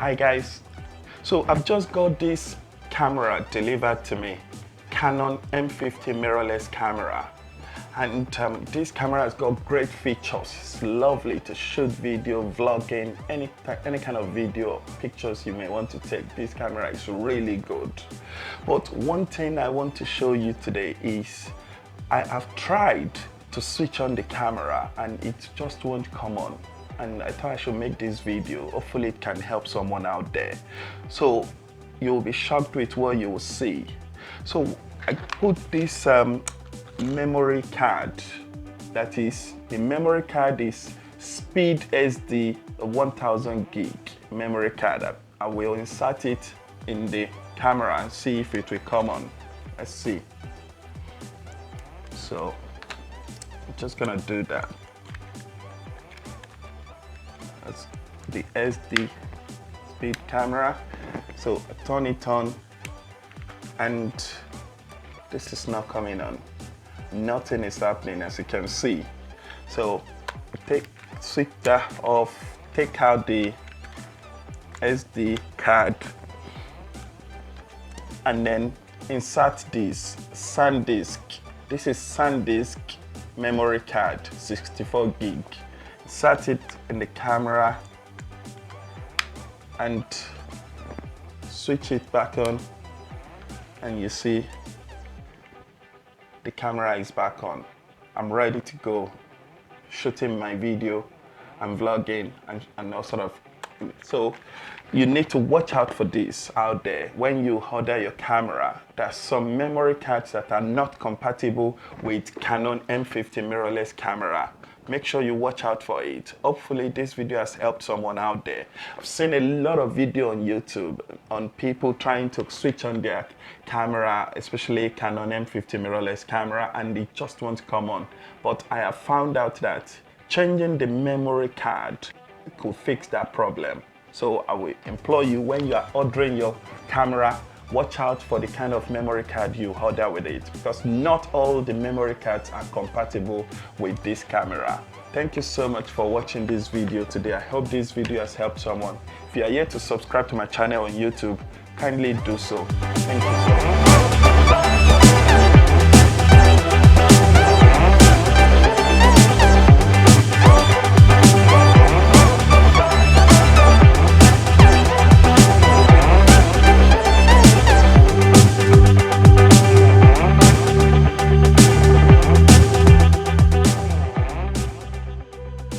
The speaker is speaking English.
Hi guys, so I've just got this camera delivered to me, Canon M50 mirrorless camera, and this camera has got great features. It's lovely to shoot video, vlogging, any kind of video, pictures you may want to take. This camera is really good. But one thing I want to show you today is I have tried to switch on the camera and it just won't come on. And I thought I should make this video. Hopefully it can help someone out there. So you'll be shocked with what you will see. So I put this memory card. That is, the memory card is Speed SD 1000 gig memory card. I will insert it in the camera and see if it will come on. Let's see. So I'm just gonna do that. That's the SD speed camera. So I turn it on and this is not coming on. Nothing is happening, as you can see. So switch that off, take out the SD card and then insert this SanDisk. This is SanDisk memory card, 64 gig. Insert it in the camera and switch it back on, and you see the camera is back on. I'm ready to go shooting my video and vlogging and all sort of. So you need to watch out for this out there. When you order your camera, there's some memory cards that are not compatible with Canon M50 mirrorless camera. Make sure you watch out for it. Hopefully this video has helped someone out there. I've seen a lot of video on YouTube on people trying to switch on their camera, especially Canon M50 mirrorless camera, and it just won't come on. But I have found out that changing the memory card could fix that problem. So I will implore you, when you are ordering your camera, watch out for the kind of memory card you order with it, because not all the memory cards are compatible with this camera. Thank you so much for watching this video today. I hope this video has helped someone. If you are yet to subscribe to my channel on YouTube, kindly do so. Thank you so much.